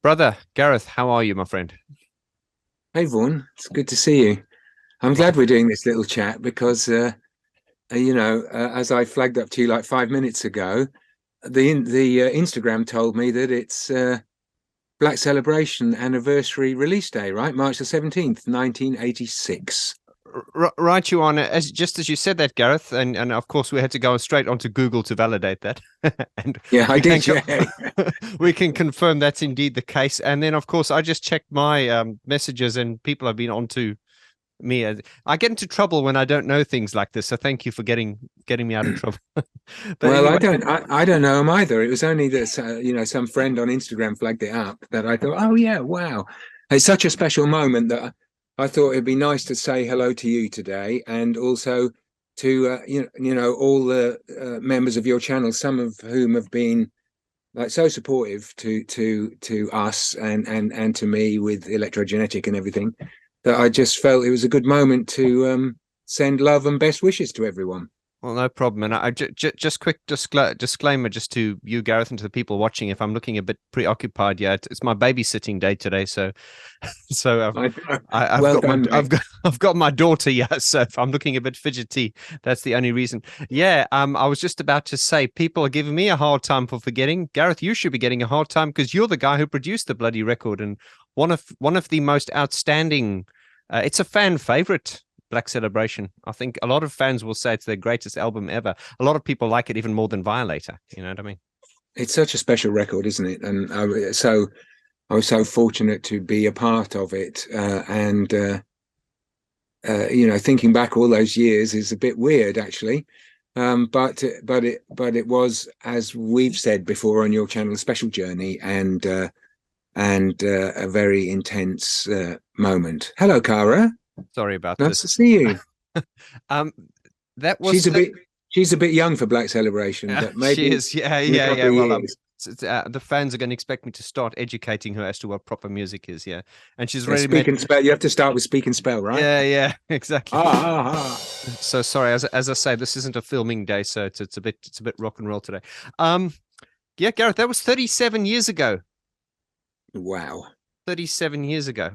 Brother Gareth, how are you, my friend? Hey Vaughn, it's good to see you. I'm glad we're doing this little chat because, as I flagged up to you like 5 minutes ago, the Instagram told me that it's Black Celebration anniversary release day, right? March the 17th, 1986. Right, you on as just as you said that, Gareth, and of course we had to go straight onto Google to validate that, and Yeah, I we can did. Yeah. we can confirm that's indeed the case. And then, of course, I just checked my messages, and people have been onto me. I get into trouble when I don't know things like this, so thank you for getting me out of trouble. But Well, I anyway, don't, I don't know him either. It was only that, some friend on Instagram flagged it up that I thought, oh yeah, wow. It's such a special moment that I thought it'd be nice to say hello to you today and also to, all the members of your channel, some of whom have been like so supportive to us and to me with electrogenetic and everything that I just felt it was a good moment to send love and best wishes to everyone. well, no problem. And just quick disclaimer, just to you, Gareth, and to the people watching. If I'm looking a bit preoccupied, yeah, it's my babysitting day today, so so I, I've well got my done, mate. I've got my daughter. Yeah, so if I'm looking a bit fidgety, that's the only reason. Yeah, I was just about to say people are giving me a hard time for forgetting. Gareth, you should be getting a hard time because you're the guy who produced the bloody record and one of the most outstanding. It's a fan favorite. Black Celebration. I think a lot of fans will say it's their greatest album ever. A lot of people like it even more than Violator. You know what I mean? It's such a special record, isn't it? And I was so fortunate to be a part of it. Thinking back all those years is a bit weird, actually. But it was, as we've said before on your channel, a special journey and a very intense moment. Hello, Cara. Sorry about Nice this. to see you. um, that She's was a bit she's a bit young for Black Celebration, but she maybe is. Yeah, in a yeah, yeah. couple of Well, years. the fans are going to expect me to start educating her as to what proper music is. Yeah, and she's Yeah, already speak met. and spell. You have to start with speak and spell, right? Yeah, yeah, exactly. Ah, ah, ah. So sorry, as I say, this isn't a filming day, so it's a bit rock and roll today. Um, yeah, Gareth, that was 37 years ago. Wow. 37 years ago,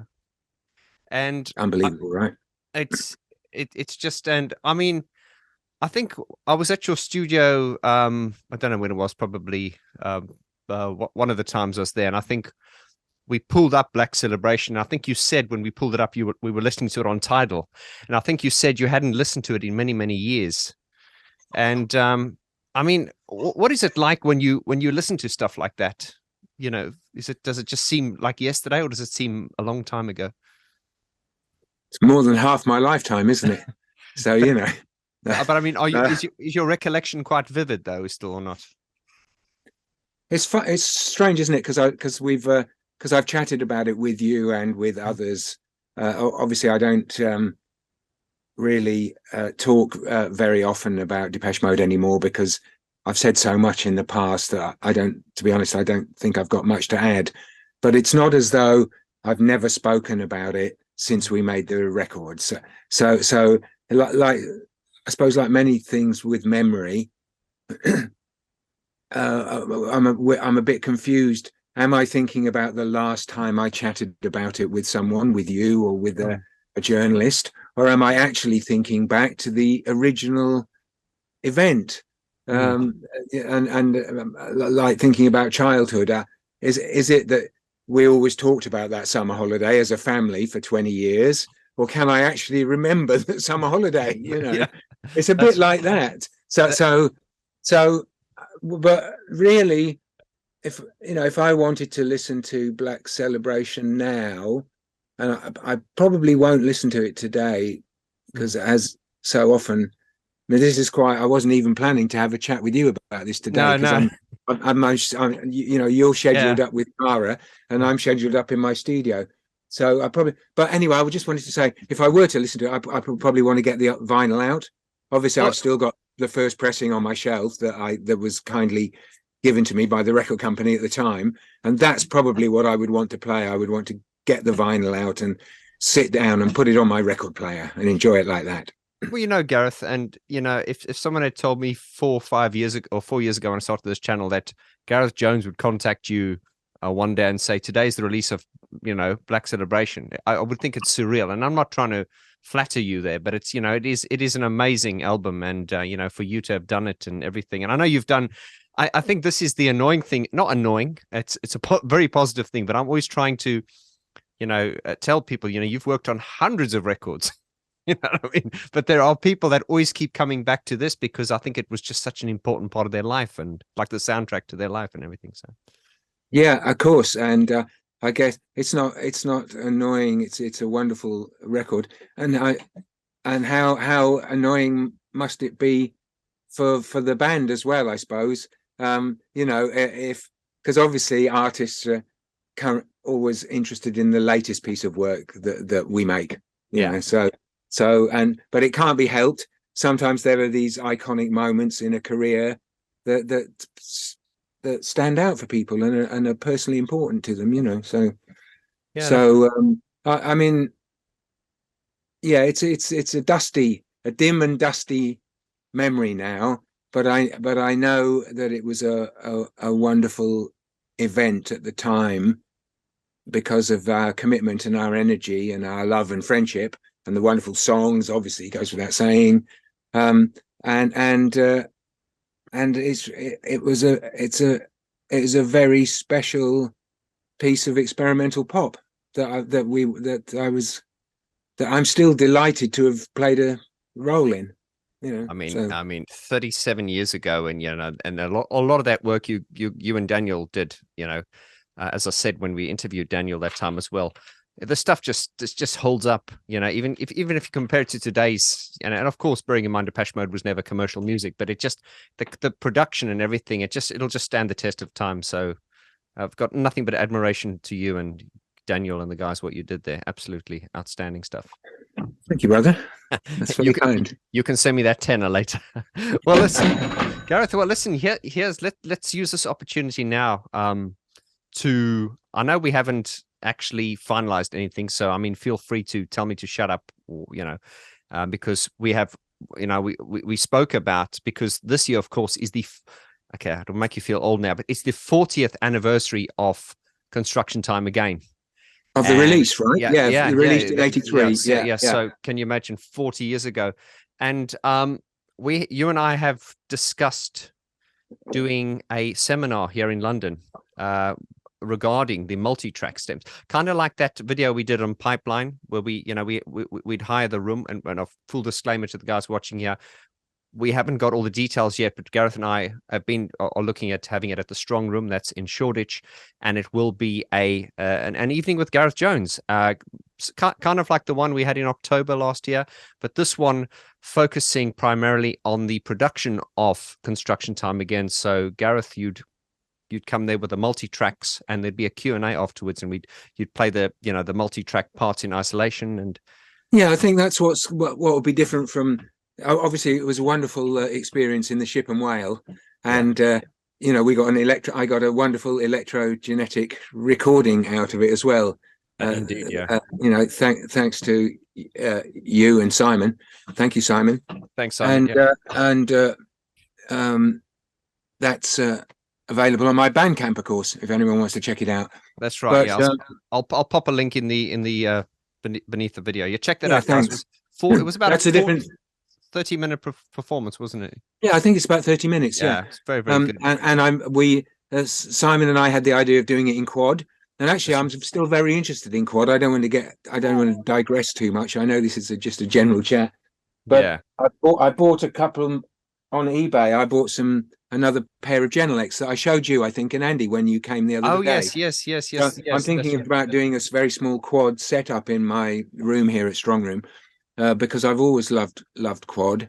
and Unbelievable, right? it's it's just, and I mean, I think I was at your studio. I don't know when it was, probably one of the times I was there, and I think we pulled up Black Celebration. I think you said when we pulled it up, we were listening to it on Tidal, and I think you said you hadn't listened to it in many years. And I mean, what is it like when you listen to stuff like that? Does it just seem like yesterday, or does it seem a long time ago? It's more than half my lifetime, isn't it? So, But I mean, are you uh, is your recollection quite vivid though, still or not? it's fun. It's strange, isn't it? Because I've chatted about it with you and with others. Obviously, I don't really talk very often about Depeche Mode anymore because I've said so much in the past that I don't, to be honest, I don't think I've got much to add. But it's not as though I've never spoken about it since we made the record. So like I suppose, like many things with memory, I'm a bit confused. Am I thinking about the last time I chatted about it with someone, with you, or with a journalist, or am I actually thinking back to the original event? Mm. And like thinking about childhood, is it that we always talked about that summer holiday as a family for 20 years, or can I actually remember that summer holiday? Yeah, It's a bit that's like that. So that. so so, but really, if I wanted to listen to Black Celebration now, and I probably won't listen to it today Mm. because as so often, this is quite. I wasn't even planning to have a chat with you about this today No, because no, you're scheduled yeah. up with Cara and I'm scheduled up in my studio. So I probably, but anyway, I just wanted to say if I were to listen to it, I probably want to get the vinyl out. Obviously, Well, I've still got the first pressing on my shelf that was kindly given to me by the record company at the time, and that's probably what I would want to play. I would want to get the vinyl out and sit down and put it on my record player and enjoy it like that. Gareth, and if someone had told me 4 or 5 years ago, or 4 years ago when I started this channel, that Gareth Jones would contact you one day and say today's the release of Black Celebration, I would think it's surreal. And I'm not trying to flatter you there, but it's it is an amazing album, and for you to have done it and everything. And I know you've done. I think this is the annoying thing. Not annoying. It's a very positive thing. But I'm always trying to tell people, you've worked on hundreds of records. You know what I mean? But there are people that always keep coming back to this because I think it was just such an important part of their life, and like the soundtrack to their life and everything. So Yeah, of course. And I guess it's not annoying. It's a wonderful record. And how annoying must it be for the band as well, I suppose. If because obviously artists are always interested in the latest piece of work that we make. But it can't be helped. Sometimes there are these iconic moments in a career that stand out for people and are personally important to them, I mean, yeah, it's a dim and dusty memory now, but I know that it was a wonderful event at the time because of our commitment and our energy and our love and friendship and the wonderful songs. Obviously, it goes without saying, and it was a very special piece of experimental pop that I'm still delighted to have played a role in. I mean, 37 years ago, and and a lot of that work you and Daniel did. As I said when we interviewed Daniel that time as well, the stuff just holds up. Even if you compare it to today's, and of course, bearing in mind Depeche Mode was never commercial music, but it just the production and everything, it'll just stand the test of time. So I've got nothing but admiration to you and Daniel and the guys, what you did there. Absolutely outstanding stuff. Thank you, brother. That's very kind. You can send me that tenner later. Well, listen, Gareth. Well, listen. Let's use this opportunity now. I know we haven't actually finalized anything, so I mean, feel free to tell me to shut up, or, because we have, we spoke about, because this year, of course, is okay. It'll make you feel old now, but it's the 40th anniversary of Construction Time Again. Of the release, right? Yeah, released in '83. Yeah. So can you imagine 40 years ago? And you and I have discussed doing a seminar here in London regarding the multi-track stems, kind of like that video we did on Pipeline, where we'd hire the room. And a full disclaimer to the guys watching here, we haven't got all the details yet, but Gareth and I are looking at having it at the Strong Room that's in Shoreditch, and it will be an evening with Gareth Jones, kind of like the one we had in October last year, but this one focusing primarily on the production of Construction Time Again. So Gareth, you'd come there with the multi-tracks, and there'd be a Q&A afterwards, and you'd play the multi-track parts in isolation. And yeah, I think that's what will be different from. Obviously, it was a wonderful experience in the Ship and Whale, and we got I got a wonderful electrogenetic recording out of it as well. Indeed, yeah. Thanks to you and Simon. Thank you, Simon. Thanks, Simon. That's available on my Bandcamp, of course, if anyone wants to check it out. That's right. I'll pop a link in the beneath the video. You check that out. Thanks. It was about a different 30-minute performance, wasn't it? Yeah, I think it's about 30 minutes. Yeah, it's very, very good. And Simon and I had the idea of doing it in quad, and actually, I'm still very interested in quad. I don't want to digress too much. I know this is just a general chat, but yeah. I bought a couple on eBay. I bought another pair of Genelecs that I showed you, I think, and Andy when you came the other day. Yes. So I'm thinking about doing a very small quad setup in my room here at Strong Room. Because I've always loved quad,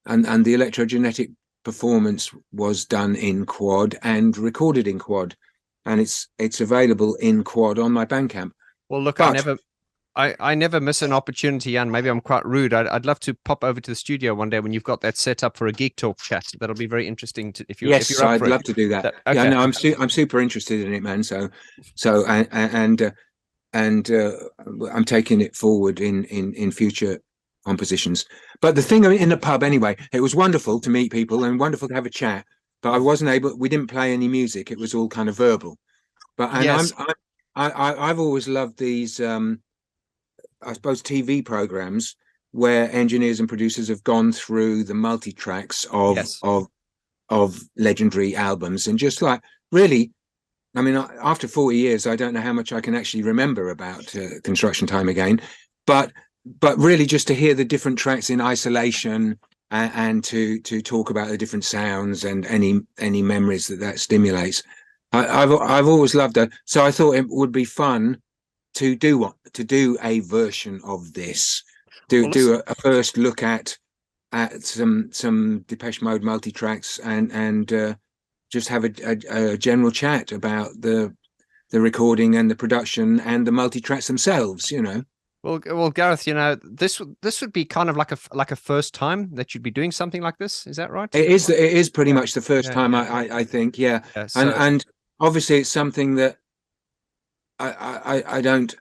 and the electrogenetic performance was done in quad and recorded in quad, and it's available in quad on my Bandcamp. Well, look, I never miss an opportunity, and maybe I'm quite rude. I'd love to pop over to the studio one day when you've got that set up for a Geek Talk chat. That'll be very interesting if you're up I'd for love to do that. Okay. Yeah, no, I'm super interested in it, man. And I'm taking it forward in future compositions. But the thing in the pub, anyway, it was wonderful to meet people and wonderful to have a chat. But we didn't play any music. It was all kind of verbal. But and Yes, I've always loved these I suppose TV programs where engineers and producers have gone through the multi tracks yes. of legendary albums and just like really. I mean, after 40 years, I don't know how much I can actually remember about Construction Time Again, but really just to hear the different tracks in isolation and to talk about the different sounds and any memories that stimulates. I've always loved that, so I thought it would be fun to do a version of this, Well, listen, a first look at some Depeche Mode multi tracks and just have a general chat about the recording and the production and the multi tracks themselves. You know. well, Gareth, this would be kind of like a first time that you'd be doing something like this. Is that right? It is pretty Yeah, much the first yeah, time yeah. I think, yeah. Yeah. And obviously it's something that I don't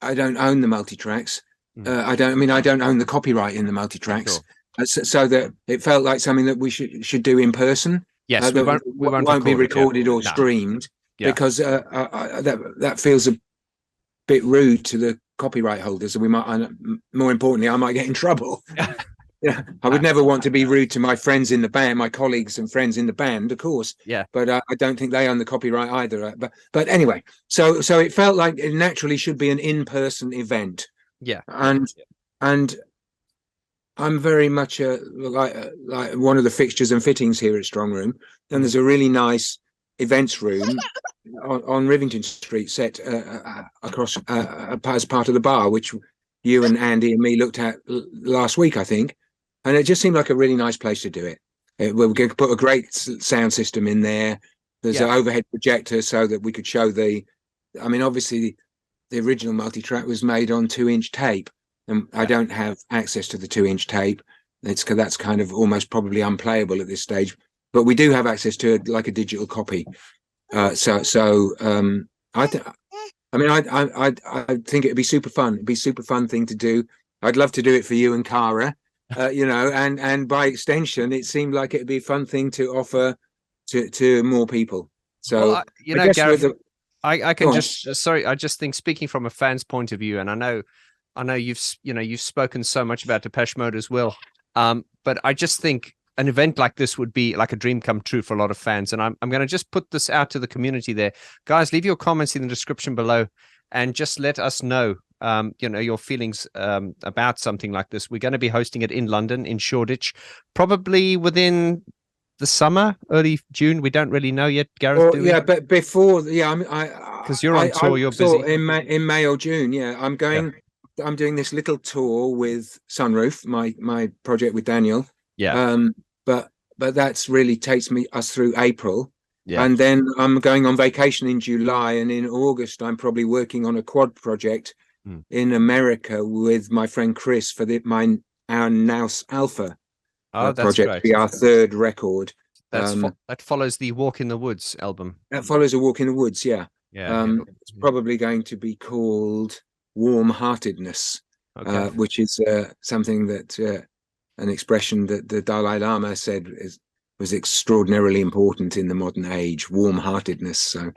own the multi tracks. Mm, I don't own the copyright in the multi tracks, sure. so that it felt like something that we should do in person. Yes, That we won't won't be record it. Yeah. recorded or No. streamed Yeah. because that feels a bit rude to the copyright holders, and we might, more importantly, I might get in trouble. Yeah, I would never want to be rude to my friends in the band, my colleagues and friends in the band, of course. Yeah. But I don't think they own the copyright either. But anyway, so it felt like it naturally should be an in-person event, Yeah. and I'm very much like one of the fixtures and fittings here at Strong Room, and there's a really nice events room on Rivington Street set across as part of the bar, which you and Andy and me looked at last week, I think, and it just seemed like a really nice place to do it. We're going to put a great sound system in there. There's an overhead projector so that we could show I mean, obviously, the original multi-track was made on 2-inch tape, and I don't have access to the 2-inch tape. That's kind of almost probably unplayable at this stage, but we do have access to like a digital copy. I think it'd be super fun. It'd be a super fun thing to do. I'd love to do it for you and Cara, and by extension, it seemed like it'd be a fun thing to offer to more people. So, Well, I guess Gareth, I can Go on. just sorry. I just think speaking from a fan's point of view, and I know you've spoken so much about Depeche Mode as well. But I just think an event like this would be like a dream come true for a lot of fans. And I'm going to just put this out to the community there. Guys, leave your comments in the description below and just let us know, your feelings about something like this. We're going to be hosting it in London, in Shoreditch, probably within the summer, early June. We don't really know yet, Gareth. Well, yeah, but before, yeah, because you're on tour, you're busy. In May or June. Yeah, I'm going. Yeah. I'm doing this little tour with Sunroof, my project with Daniel. Yeah. But that's really takes us through April. Yeah. And then I'm going on vacation in July, and in August I'm probably working on a quad project in America with my friend Chris for our Naus Alpha project, great. be our third record. That follows the Walk in the Woods album. That follows a Walk in the Woods, yeah. It's probably going to be called Warm-Heartedness, which is something that an expression that the Dalai Lama said was extraordinarily important in the modern age, warm-heartedness. So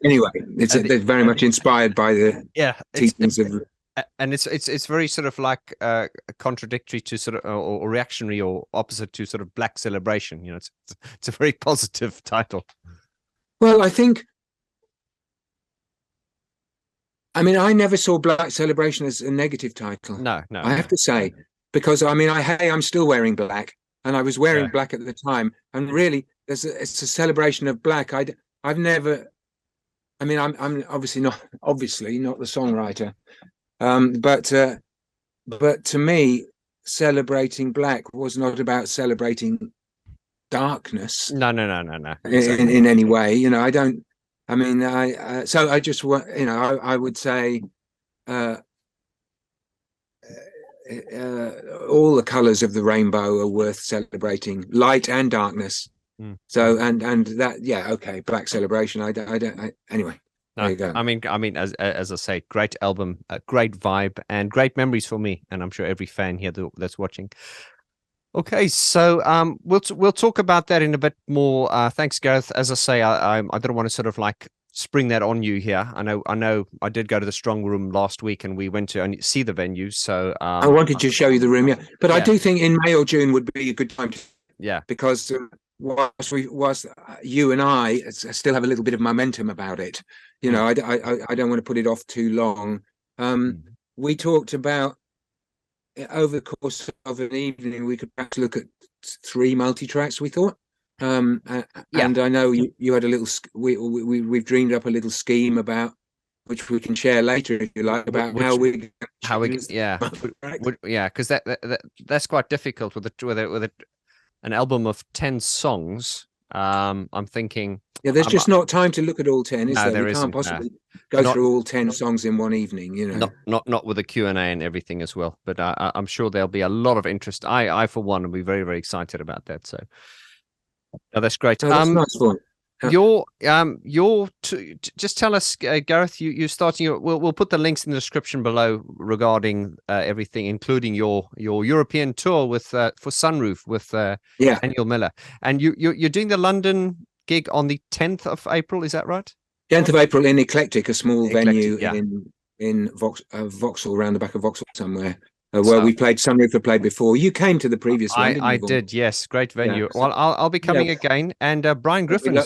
anyway, it's very much inspired by the teachings of. And it's very sort of like contradictory to sort of or reactionary or opposite to sort of Black Celebration. It's a very positive title. Well, I mean, I never saw Black Celebration as a negative title. No. I have to say, because I mean, I'm still wearing black, and I was wearing black at the time, and really, it's a celebration of black. I've never. I mean, I'm obviously not the songwriter, but to me, celebrating black was not about celebrating darkness. No. In any way, I don't. I mean, so I just want, I would say, all the colors of the rainbow are worth celebrating, light and darkness. So and that, Black Celebration. Anyway. No, there you go. I mean, as I say, great album, great vibe, and great memories for me, and I'm sure every fan here that's watching. Okay, so we'll talk about that in a bit more. Thanks, Gareth. As I say, I don't want to sort of like spring that on you here. I know I did go to the Strong Room last week and we went to see the venues. So I wanted to show you the room, yeah. But I Yeah. do think in May or June would be a good time yeah, because whilst you and I still have a little bit of momentum about it, you know, I don't want to put it off too long. We talked about over the course of an evening, we could perhaps look at 3 multi-tracks, we thought. And I know you had a little, we've dreamed up a little scheme about, which we can share later if you like, about how we because that's quite difficult with an album of 10 songs. I'm thinking there's just not time to look at all 10, is there? We can't isn't, possibly go through all 10 songs in one evening, you know. Not with the Q&A and everything as well, but I'm sure there'll be a lot of interest. I for one will be very, very excited about that. So that's great. That's nice one. Just tell us, Gareth, you're starting we'll put the links in the description below regarding everything, including your European tour with for Sunroof with Daniel Miller, and you're doing the London gig on the 10th of April, is that right? 10th of April in Eclectic, a small venue in Vauxhall, around the back of Vauxhall somewhere. Where we played, Sunroof have played before. You came to the previous one, didn't you? I did, yes. Great venue. Well, I'll be coming again, and Brian Griffin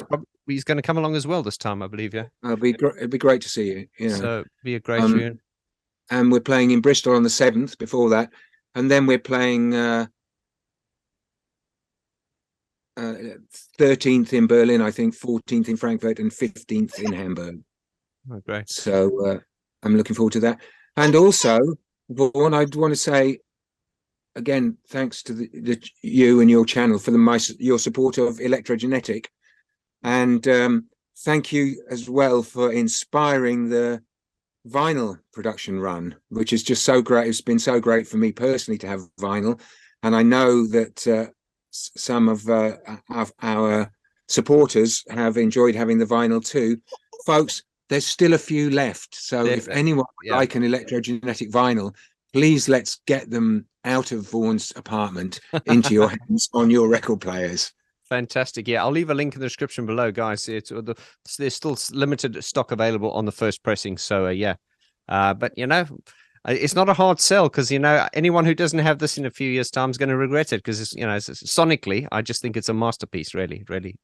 he's going to come along as well this time, I believe. Yeah, it'd be great to see you. You know. So be a great tune. And we're playing in Bristol on the 7th. Before that, and then we're playing 13th in Berlin, I think, 14th in Frankfurt, and 15th in Hamburg. Oh, great. So I'm looking forward to that, and also. Vaughn, I want to say again, thanks to you and your channel for your support of Electrogenetic, and thank you as well for inspiring the vinyl production run, which is just so great. It's been so great for me personally to have vinyl, and I know that some of our supporters have enjoyed having the vinyl too, folks. There's still a few left. So if anyone would like an Electrogenetic vinyl, please let's get them out of Vaughn's apartment into your hands on your record players. Fantastic. Yeah, I'll leave a link in the description below, guys. There's still limited stock available on the first pressing. So, but, you know, it's not a hard sell because, you know, anyone who doesn't have this in a few years' time is going to regret it because, you know, sonically, I just think it's a masterpiece, really. And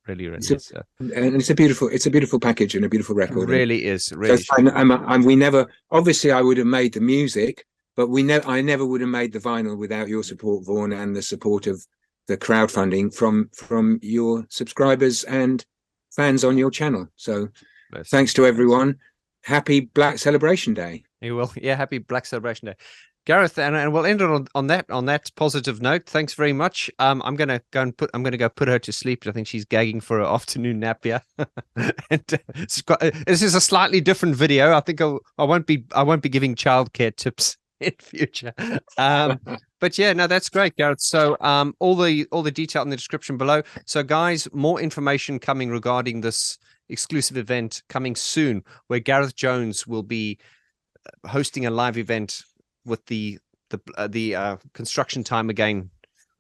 it's a beautiful package and a beautiful record. It really is. Really. So, and we never, obviously, I would have made the music, but I never would have made the vinyl without your support, Vaughn, and the support of the crowdfunding from your subscribers and fans on your channel. So, thanks to everyone. Happy Black Celebration Day. You will, happy Black Celebration Day, Gareth, and we'll end it on that positive note. Thanks very much. I'm gonna go put her to sleep. I think she's gagging for her afternoon nap here. And this is a slightly different video. I think I won't be giving childcare tips in future. But yeah, no, that's great, Gareth. So all the detail in the description below. So guys, more information coming regarding this exclusive event coming soon, where Gareth Jones will be hosting a live event with the Construction Time Again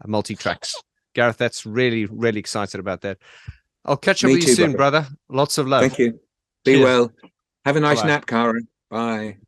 multi-tracks. Gareth, that's really, really excited about that. I'll catch up with you soon, brother. Lots of love. Thank you. Be well. Have a nice nap, Cara. Bye.